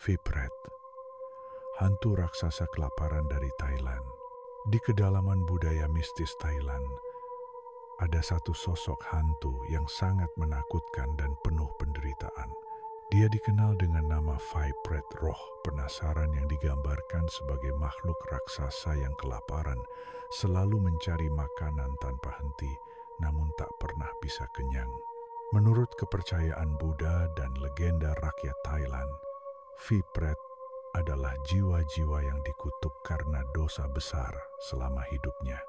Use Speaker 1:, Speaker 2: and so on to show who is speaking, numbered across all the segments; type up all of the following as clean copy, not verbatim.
Speaker 1: Vipret, hantu raksasa kelaparan dari Thailand. Di kedalaman budaya mistis Thailand, ada satu sosok hantu yang sangat menakutkan dan penuh penderitaan. Dia dikenal dengan nama Vipret, roh penasaran yang digambarkan sebagai makhluk raksasa yang kelaparan, selalu mencari makanan tanpa henti, namun tak pernah bisa kenyang. Menurut kepercayaan Buddha dan legenda rakyat Thailand, Vipret adalah jiwa-jiwa yang dikutuk karena dosa besar selama hidupnya.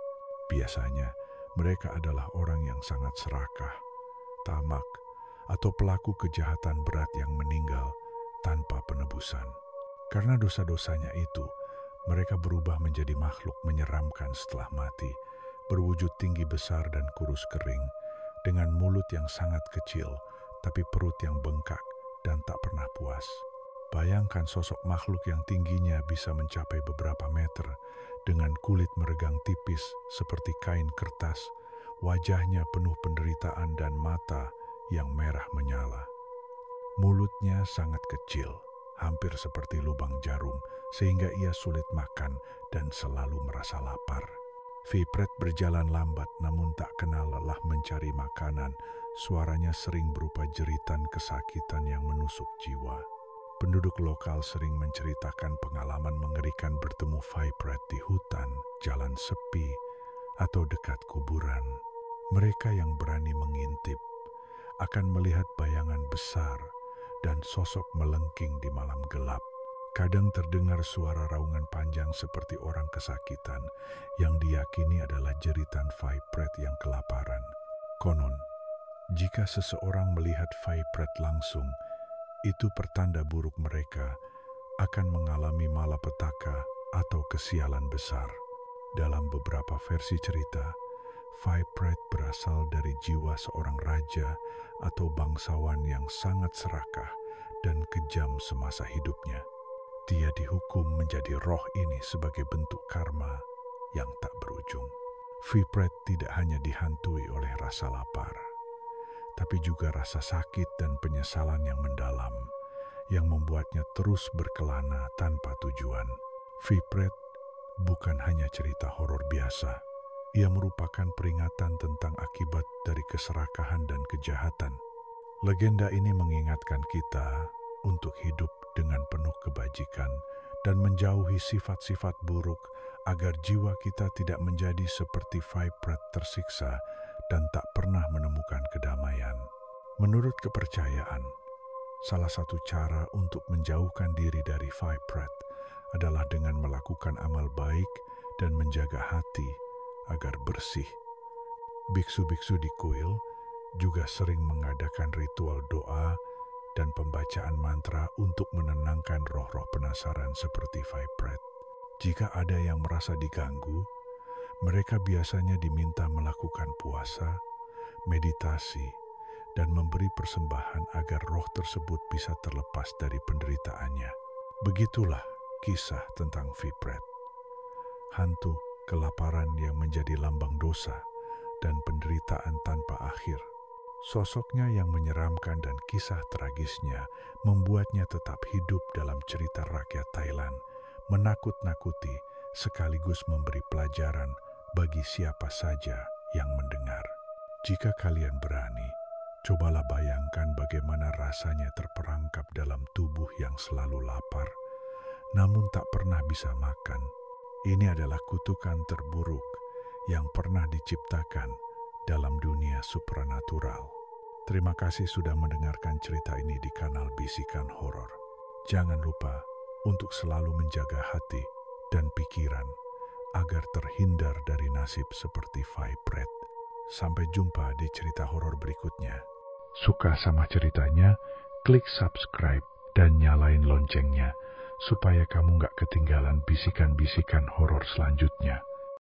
Speaker 1: Biasanya, mereka adalah orang yang sangat serakah, tamak, atau pelaku kejahatan berat yang meninggal tanpa penebusan. Karena dosa-dosanya itu, mereka berubah menjadi makhluk menyeramkan setelah mati, berwujud tinggi besar dan kurus kering, dengan mulut yang sangat kecil, tapi perut yang bengkak dan tak pernah puas. Bayangkan sosok makhluk yang tingginya bisa mencapai beberapa meter, dengan kulit meregang tipis seperti kain kertas, wajahnya penuh penderitaan dan mata yang merah menyala. Mulutnya sangat kecil, hampir seperti lubang jarum, sehingga ia sulit makan dan selalu merasa lapar. Vipret berjalan lambat namun tak kenal lelah mencari makanan. Suaranya sering berupa jeritan kesakitan yang menusuk jiwa. Penduduk lokal sering menceritakan pengalaman mengerikan bertemu Vipret di hutan, jalan sepi, atau dekat kuburan. Mereka yang berani mengintip akan melihat bayangan besar dan sosok melengking di malam gelap. Kadang terdengar suara raungan panjang seperti orang kesakitan yang diyakini adalah jeritan Vipret yang kelaparan. Konon, jika seseorang melihat Vipret langsung, itu pertanda buruk mereka akan mengalami malapetaka atau kesialan besar. Dalam beberapa versi cerita, Vipret berasal dari jiwa seorang raja atau bangsawan yang sangat serakah dan kejam semasa hidupnya. Dia dihukum menjadi roh ini sebagai bentuk karma yang tak berujung. Vipret tidak hanya dihantui oleh rasa lapar, tapi juga rasa sakit dan penyesalan yang mendalam, yang membuatnya terus berkelana tanpa tujuan. Vipret bukan hanya cerita horor biasa. Ia merupakan peringatan tentang akibat dari keserakahan dan kejahatan. Legenda ini mengingatkan kita untuk hidup dengan penuh kebajikan dan menjauhi sifat-sifat buruk agar jiwa kita tidak menjadi seperti Vipret tersiksa dan tak pernah menemukan kedamaian. Menurut kepercayaan, salah satu cara untuk menjauhkan diri dari Vipret adalah dengan melakukan amal baik dan menjaga hati agar bersih. Biksu-biksu di kuil juga sering mengadakan ritual doa dan pembacaan mantra untuk menenangkan roh-roh penasaran seperti Vipret. Jika ada yang merasa diganggu, mereka biasanya diminta melakukan puasa, meditasi, dan memberi persembahan agar roh tersebut bisa terlepas dari penderitaannya. Begitulah kisah tentang Vipret, hantu kelaparan yang menjadi lambang dosa dan penderitaan tanpa akhir. Sosoknya yang menyeramkan dan kisah tragisnya membuatnya tetap hidup dalam cerita rakyat Thailand, menakut-nakuti sekaligus memberi pelajaran bagi siapa saja yang mendengar. Jika kalian berani, cobalah bayangkan bagaimana rasanya terperangkap dalam tubuh yang selalu lapar, namun tak pernah bisa makan. Ini adalah kutukan terburuk yang pernah diciptakan dalam dunia supranatural. Terima kasih sudah mendengarkan cerita ini di kanal Bisikan Horor. Jangan lupa untuk selalu menjaga hati dan pikiran agar terhindar dari nasib seperti Vipret. Sampai jumpa di cerita horor berikutnya. Suka sama ceritanya? Klik subscribe dan nyalain loncengnya supaya kamu gak ketinggalan bisikan-bisikan horor selanjutnya.